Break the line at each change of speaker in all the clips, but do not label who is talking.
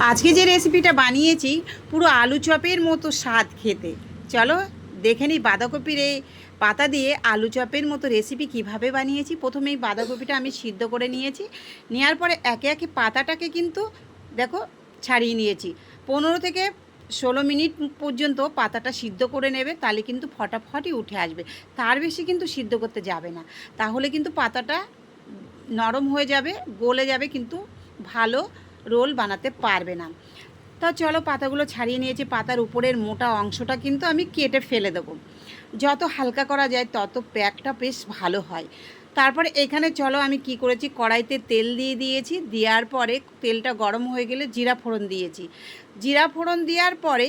আজকে যে রেসিপিটা বানিয়েছি পুরো আলু চপের মতো স্বাদ খেতে। চলো দেখে নিই বাঁধাকপির এই পাতা দিয়ে আলু চপের মতো রেসিপি কিভাবে বানিয়েছি। প্রথমেই বাঁধাকপিটা আমি সিদ্ধ করে নিয়েছি, নেওয়ার পরে একে একে পাতাটাকে কিন্তু দেখো ছাড়িয়ে নিয়েছি। 15 থেকে 16 মিনিট পর্যন্ত পাতাটা সিদ্ধ করে নেবে, তাহলে কিন্তু ফটাফটই উঠে আসবে। তার বেশি কিন্তু সিদ্ধ করতে যাবে না, তাহলে কিন্তু পাতাটা নরম হয়ে যাবে, গলে যাবে, কিন্তু ভালো রোল বানাতে পারবে না। তো চলো পাতাগুলো ছাড়িয়ে নিয়েছি। পাতার উপরের মোটা অংশটা কিন্তু আমি কেটে ফেলে দেবো। যত হালকা করা যায় তত প্যাকটা বেশ ভালো হয়। তারপরে এখানে চলো আমি কি করেছি, কড়াইতে তেল দিয়ে দিয়েছি। দেওয়ার পরে তেলটা গরম হয়ে গেলে জিরা ফোড়ন দিয়েছি। জিরা ফোড়ন দেওয়ার পরে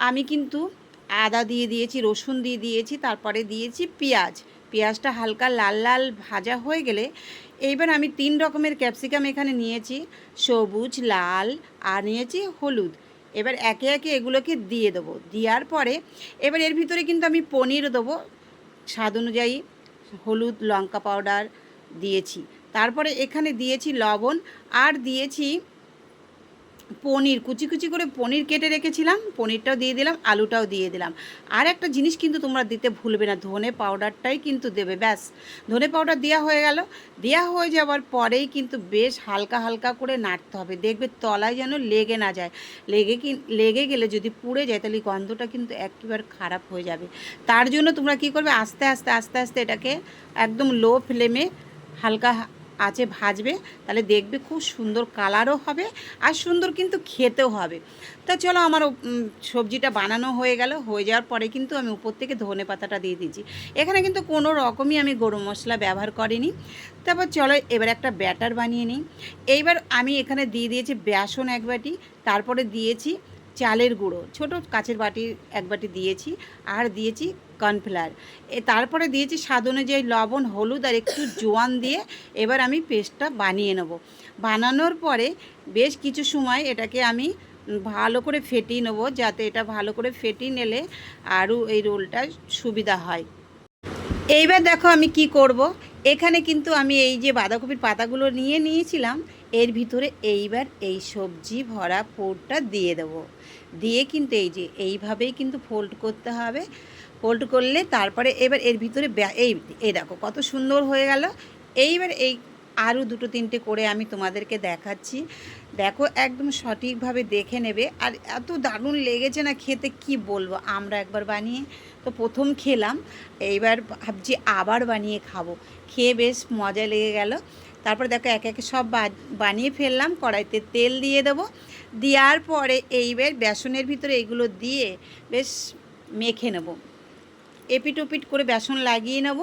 আমি কিন্তু আদা দিয়ে দিয়েছি, রসুন দিয়ে দিয়েছি, তারপরে দিয়েছি পেঁয়াজ। পেঁয়াজটা হালকা লাল লাল ভাজা হয়ে গেলে এইবার আমি 3 রকমের ক্যাপসিকাম এখানে নিয়েছি, সবুজ, লাল আর নিয়েছি হলুদ। এবার একে একে এগুলোকে দিয়ে দেবো। দেওয়ার পরে এবার এর ভিতরে কিন্তু আমি পনির দেবো, স্বাদ অনুযায়ী হলুদ, লঙ্কা পাউডার দিয়েছি। তারপরে এখানে দিয়েছি লবণ, আর দিয়েছি পনির, কুচি কুচি করে পনির কেটে রেখেছিলাম, পনিরটাও দিয়ে দিলাম, আলুটাও দিয়ে দিলাম। আর একটা জিনিস কিন্তু তোমরা দিতে ভুলবে না, ধনে পাউডারটাই কিন্তু দেবে। ব্যাস, ধনে পাউডার দেওয়া হয়ে গেল। দেওয়া হয়ে যাওয়ার পরেই কিন্তু বেশ হালকা হালকা করে নাড়তে হবে, দেখবে তলায় যেন লেগে না যায়। লেগে গেলে যদি পুড়ে যায় তাহলে গন্ধটা কিন্তু একেবারে খারাপ হয়ে যাবে। তার জন্য তোমরা কি করবে, আস্তে আস্তে আস্তে আস্তে এটাকে একদম লো ফ্লেমে হালকা আঁচে ভাজবে, তাহলে দেখবে খুব সুন্দর কালারও হবে আর সুন্দর কিন্তু খেতেও হবে। তা চলো আমার সবজিটা বানানো হয়ে গেল। হয়ে যাওয়ার পরে কিন্তু আমি উপর থেকে ধনে পাতাটা দিয়ে দিয়েছি। এখানে কিন্তু কোনো রকমই আমি গরম মশলা ব্যবহার করিনি। তারপর চলো এবার একটা ব্যাটার বানিয়ে নিই। এইবার আমি এখানে দিয়ে দিয়েছি বেসন 1 বাটি, তারপরে দিয়েছি চালের গুঁড়ো ছোট কাচের বাটি 1 বাটি দিয়েছি, আর দিয়েছি কর্নফ্লাওয়ার। তারপরে দিয়েছি স্বাদ অনুযায়ী লবণ, হলুদ আর একটু জোয়ান দিয়ে এবার আমি পেস্টটা বানিয়ে নেব। বানানোর পরে বেশ কিছু সময় এটাকে আমি ভালো করে ফেটিয়ে নেব, যাতে এটা ভালো করে ফেটিয়ে নিলে আরও এই রোলটা সুবিধা হয়। এইবার দেখো আমি কি করব। এখানে কিন্তু আমি এই যে বাঁধাকপির পাতাগুলো নিয়ে নিয়েছিলাম, এর ভিতরে এইবার এই সবজি ভরা পুরটা দিয়ে দেব। দিয়ে কিন্তু এই যে এইভাবেই কিন্তু ফোল্ড করতে হবে। ফোল্ড করলে তারপরে এবার এর ভিতরে এই দেখো কত সুন্দর হয়ে গেল। এইবার এই আরও 2-3টে করে আমি তোমাদেরকে দেখাচ্ছি, দেখো একদম সঠিকভাবে দেখে নেবে। আর এত দারুণ লেগেছে না খেতে, কি বলবো। আমরা একবার বানিয়ে তো প্রথম খেলাম, এইবার ভাবছি আবার বানিয়ে খাবো। খেয়ে বেশ মজা লেগে গেল। তারপরে দেখো একে একে সব বানিয়ে ফেললাম। কড়াইতে তেল দিয়ে দেবো। দেওয়ার পরে এইবার বেসনের ভিতরে এগুলো দিয়ে বেশ মেখে নেব। এপিট ওপিট করে বেসন লাগিয়ে নেব।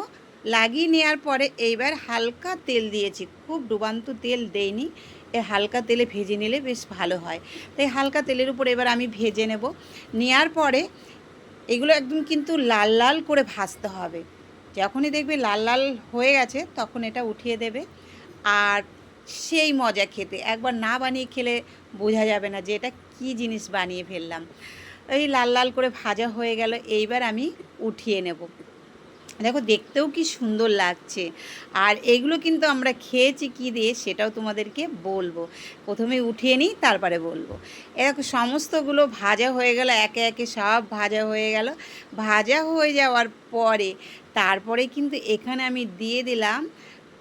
লাগিয়ে নেওয়ার পরে এইবার হালকা তেল দিয়েছি, খুব ডুবান্ত তেল দেইনি। হালকা তেলে ভেজে নিলে বেশ ভালো হয়। তাই হালকা তেলের উপর এবার আমি ভেজে নেব। নেওয়ার পরে এগুলো একদম কিন্তু লাল লাল করে ভাজতে হবে। যখনই দেখবে লাল লাল হয়ে গেছে তখন এটা উঠিয়ে দেবে। আর সেই মজা খেতে, একবার না বানিয়ে খেলে বোঝা যাবে না যে এটা কী জিনিস বানিয়ে ফেললাম। এই লাল লাল করে ভাজা হয়ে গেল, এইবার আমি উঠিয়ে নেব। দেখো দেখতেও কি সুন্দর লাগছে। আর এগুলো কিন্তু আমরা খেয়েছি কী দিয়ে সেটাও তোমাদেরকে বলবো। প্রথমে উঠিয়ে নিই তারপরে বলবো। এরকম সমস্তগুলো ভাজা হয়ে গেল, একে একে সব ভাজা হয়ে গেল। ভাজা হয়ে যাওয়ার পরে তারপরে কিন্তু এখানে আমি দিয়ে দিলাম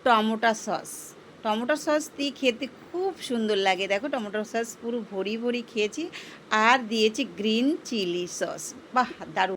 টমেটো সস। টমেটো সস দিয়ে খেতে খুব সুন্দর লাগে। দেখো টমেটো সস পুরো ভরি ভরি খেয়েছি। আর দিয়েছি গ্রিন চিলি সস। বাহ, দারুণ।